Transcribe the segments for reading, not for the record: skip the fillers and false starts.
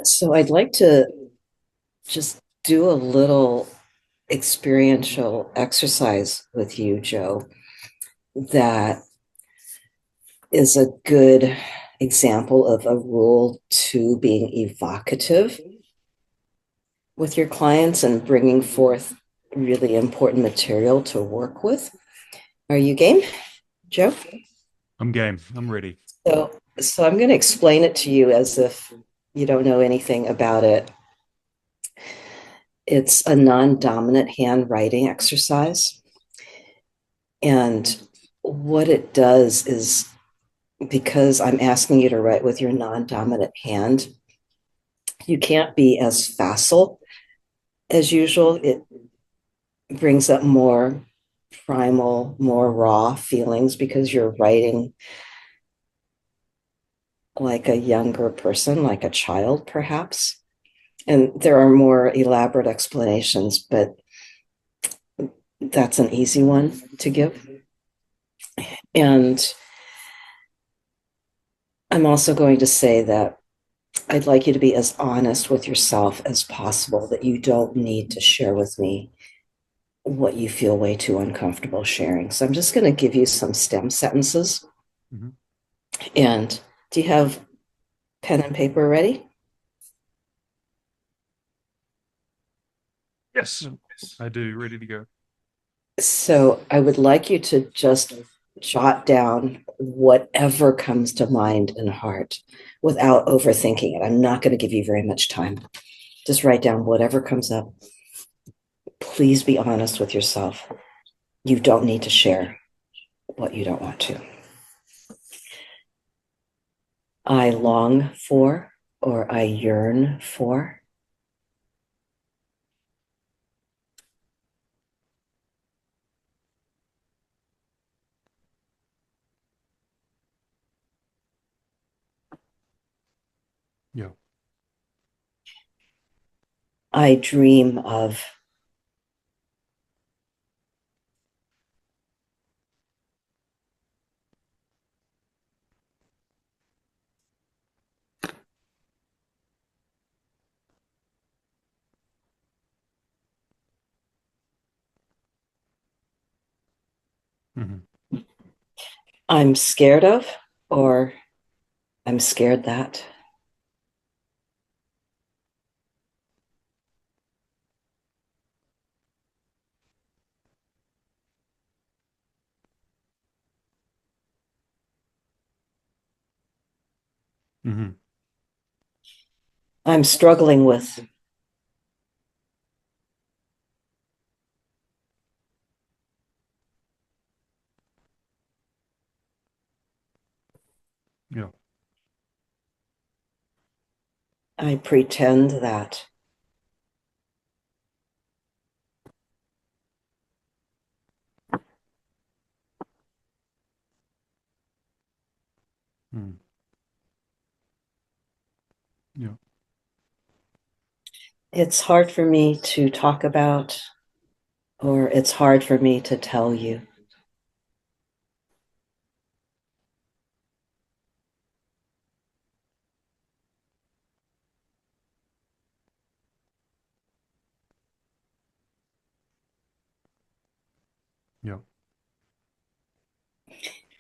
So I'd like to just do a little experiential exercise with you, Joe, that is a good example of a rule to being evocative with your clients and bringing forth really important material to work with. Are you game, Joe? I'm game. I'm ready. So I'm going to explain it to you as if you don't know anything about it. It's a non-dominant handwriting exercise. And what it does is because I'm asking you to write with your non dominant hand, you can't be as facile as usual. It brings up more primal, more raw feelings because you're writing like a younger person, like a child, perhaps. And there are more elaborate explanations, but that's an easy one to give. And I'm also going to say that I'd like you to be as honest with yourself as possible, that you don't need to share with me what you feel way too uncomfortable sharing. So I'm just going to give you some stem sentences. Hmm. And do you have pen and paper ready? Yes, I do. Ready to go. So I would like you to just jot down whatever comes to mind and heart without overthinking it. I'm not going to give you very much time. Just write down whatever comes up. Please be honest with yourself. You don't need to share what you don't want to. I long for or I yearn for. Yeah. I dream of. Hmm. I'm scared of, or I'm scared that. Hmm. I'm struggling with. Yeah. I pretend that. Mm. Yeah. It's hard for me to talk about, or it's hard for me to tell you. Yeah.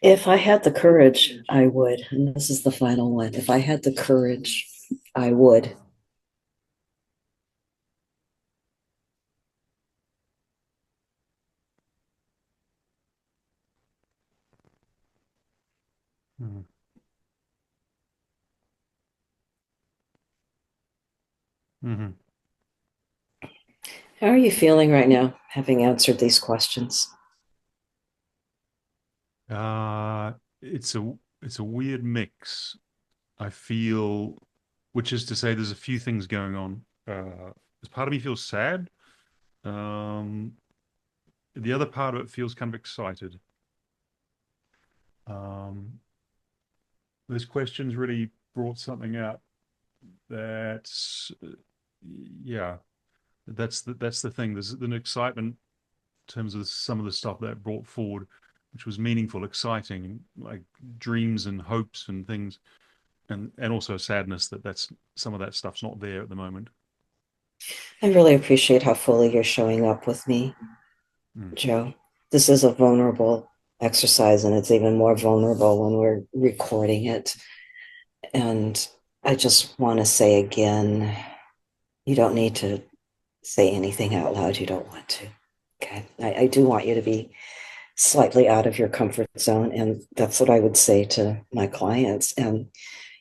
If I had the courage, I would. And this is the final one. If I had the courage, I would. Mm. Hmm. How are you feeling right now, having answered these questions? Uh, it's a weird mix. I feel, which is to say, there's a few things going on. This part of me feels sad. Um, the other part of it feels kind of excited. Um, this question's really brought something out that's, yeah, that's the thing. There's an excitement in terms of some of the stuff that it brought forward, which was meaningful, exciting, like dreams and hopes and things. and also sadness that that's some of that stuff's not there at the moment. I really appreciate how fully you're showing up with me, Mm. Joe. This is a vulnerable exercise, and it's even more vulnerable when we're recording it. And I just want to say again, you don't need to say anything out loud you don't want to. Okay. I do want you to be slightly out of your comfort zone. And that's what I would say to my clients. And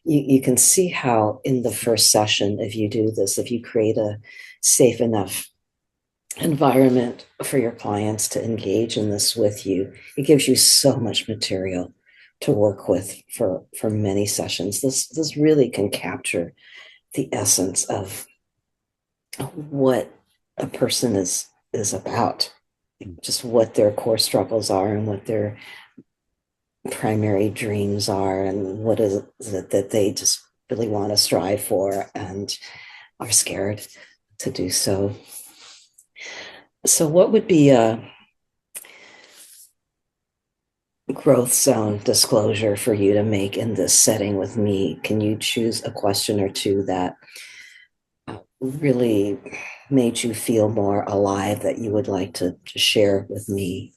you can see how in the first session, if you do this, if you create a safe enough environment for your clients to engage in this with you, it gives you so much material to work with for many sessions. This really can capture the essence of what a person is about, Mm. just what their core struggles are and what their primary dreams are and what is it that they just really want to strive for and are scared to do so. So what would be a growth zone disclosure for you to make in this setting with me? Can you choose a question or two that really made you feel more alive that you would like to share with me?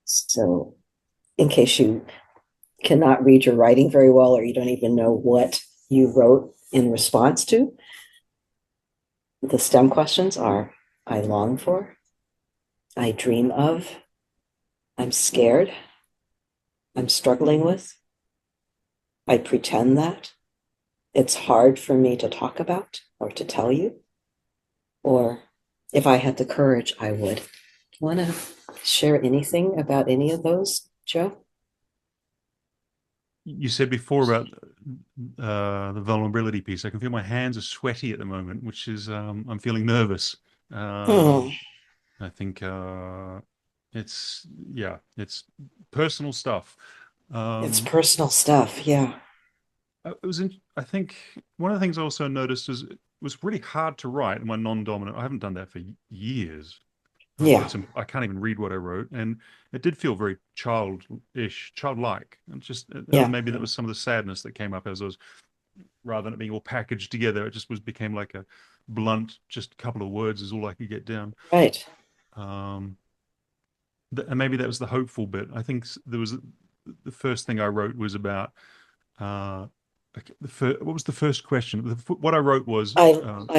So, in case you cannot read your writing very well or you don't even know what you wrote in response to, the STEM questions are: I long for, I dream of, I'm scared, I'm struggling with, I pretend that, it's hard for me to talk about or to tell you, or if I had the courage, I would. Want to share anything about any of those, Joe? You said before about the vulnerability piece. I can feel my hands are sweaty at the moment, which is I'm feeling nervous. Oh, I think it's yeah, it's personal stuff. it's Um, personal stuff. Yeah. it was I think one of the things I also noticed is it was really hard to write my non-dominant. I haven't done that for years. Yeah. I can't even read what I wrote, and it did feel very childish, childlike. And just Yeah. maybe that was some of the sadness that came up as I was, rather than it being all packaged together, it just was became like a blunt, just a couple of words is all I could get down. Right. Um, and maybe that was the hopeful bit. I think there was the first thing I wrote was about uh, what was the first question? What I wrote was I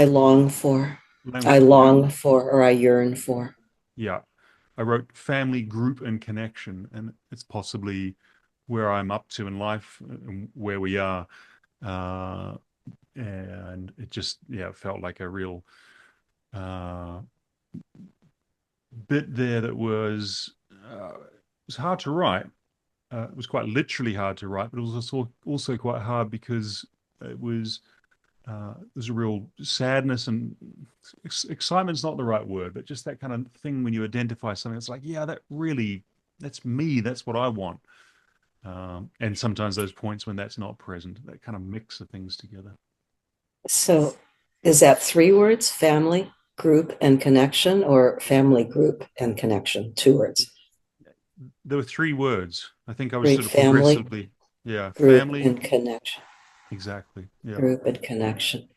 long for, I language. Yeah, long for, or I yearn for. yeah. I wrote family, group, and connection, and it's possibly where I'm up to in life and where we are. Uh, and it just, yeah, felt like a real uh, bit there that it was hard to write. It was quite literally hard to write, but it was also quite hard because it was there's a real sadness and excitement's not the right word, but just that kind of thing when you identify something. It's like, yeah, that's me. That's what I want. And sometimes those points when that's not present, that kind of mix of things together. So is that three words: family, group, and connection, or family, group, and connection? Two words. There were three words. I think I was Three: sort of family, progressively, yeah, group, family, and connection. exactly, yeah. Group and connection.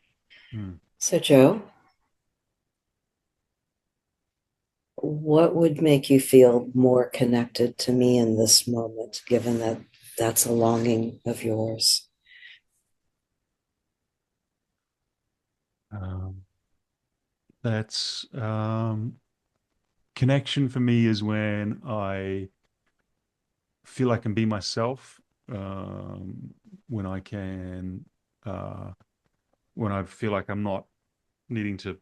Hmm. So, Joe, what would make you feel more connected to me in this moment, given that that's a longing of yours? Um, that's connection for me is when I feel I can be myself, when I can, uh, when I feel like I'm not needing to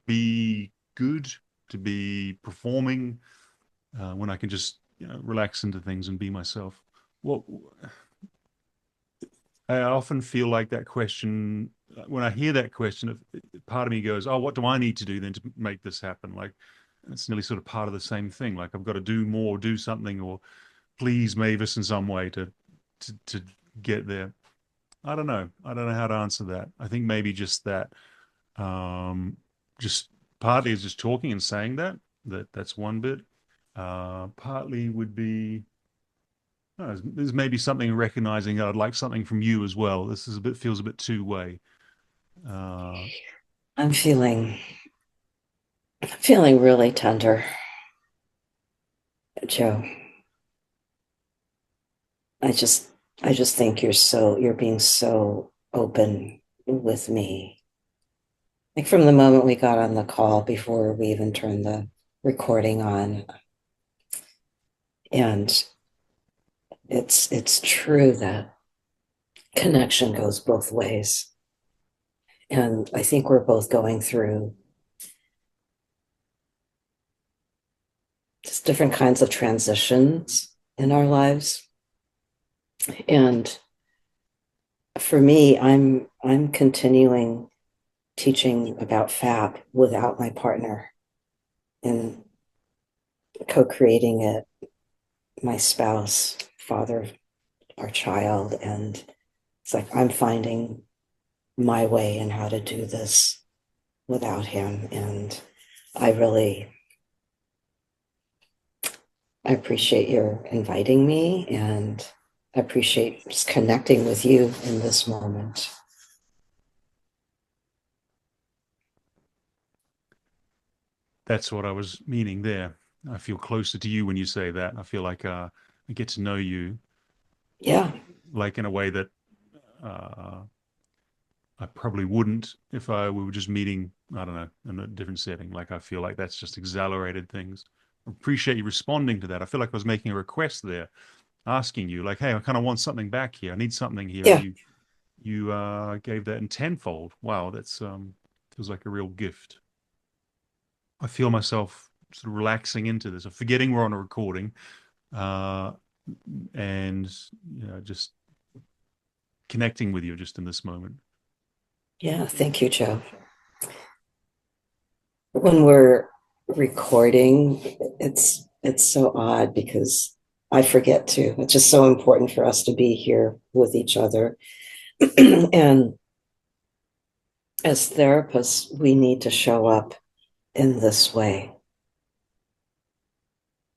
be good, to be performing, when I can just relax into things and be myself. Well, I often feel like that question, when I hear that question, part of me goes, "Oh, what do I need to do then to make this happen?" Like it's nearly sort of part of the same thing. Like I've got to do more, do something, or please Mavis in some way to get there. I don't know. I don't know how to answer that. I think maybe just that, um, just partly is just talking and saying that's one bit. Partly would be There's maybe something recognizing that I'd like something from you as well. This is a bit feels a bit two-way. Uh, I'm feeling really tender, Joe. I just I just think you're being so open with me. Like from the moment we got on the call before we even turned the recording on. And it's true that connection goes both ways. And I think we're both going through just different kinds of transitions in our lives. And for me, I'm continuing teaching about FAP without my partner and co-creating it, my spouse, father of our child. And it's like I'm finding my way in how to do this without him. And I really I appreciate your inviting me, and I appreciate just connecting with you in this moment. that's what I was meaning there. I feel closer to you when you say that. I feel like I get to know you, Yeah, like in a way that uh, I probably wouldn't if we were just meeting, I don't know, in a different setting. Like I feel like that's just accelerated things. I appreciate you responding to that. I feel like I was making a request there, asking you, like, hey, I kind of want something back here. I need something here. And yeah, you gave that in tenfold. Wow, that's feels like a real gift. I feel myself sort of relaxing into this, or forgetting we're on a recording, uh, and just connecting with you just in this moment. yeah. Thank you, Joe. When we're recording, it's so odd because I forget to. It's just so important for us to be here with each other. And as therapists, we need to show up in this way.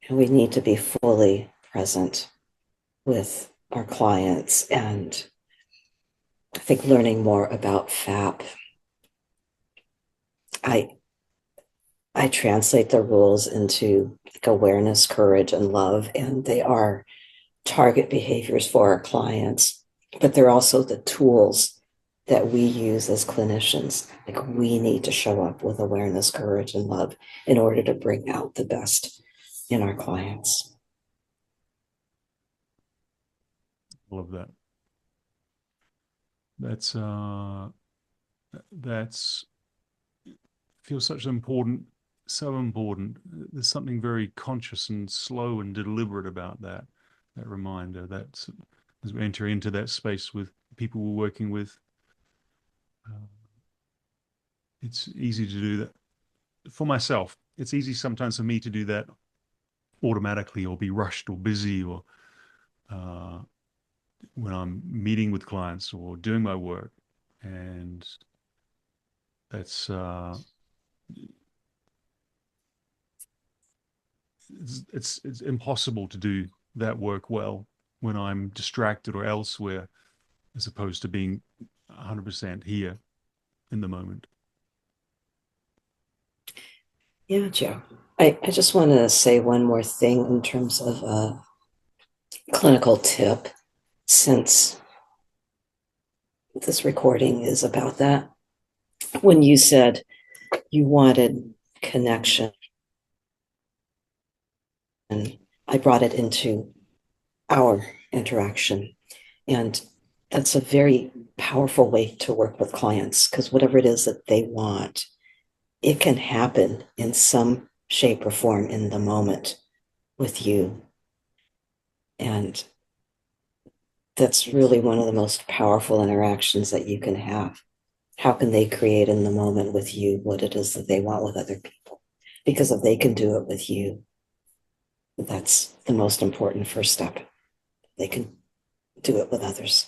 And we need to be fully present with our clients. And I think learning more about FAP, I I translate the rules into like awareness, courage, and love, and they are target behaviors for our clients, but they're also the tools that we use as clinicians. Like we need to show up with awareness, courage, and love in order to bring out the best in our clients. Love that. That's feels such important, so important. There's something very conscious and slow and deliberate about that reminder. That as we enter into that space with people we're working with, uh, it's easy to do that for myself. It's easy sometimes for me to do that automatically, or be rushed or busy, or uh, when I'm meeting with clients or doing my work, and that's it's impossible to do that work well when I'm distracted or elsewhere, as opposed to being 100% here in the moment. Yeah, Joe. I just want to say one more thing in terms of a clinical tip, since this recording is about that. When you said you wanted connection, I brought it into our interaction. And that's a very powerful way to work with clients because whatever it is that they want, it can happen in some shape or form in the moment with you. And that's really one of the most powerful interactions that you can have. How can they create in the moment with you what it is that they want with other people? Because if they can do it with you, that's the most important first step. They can do it with others.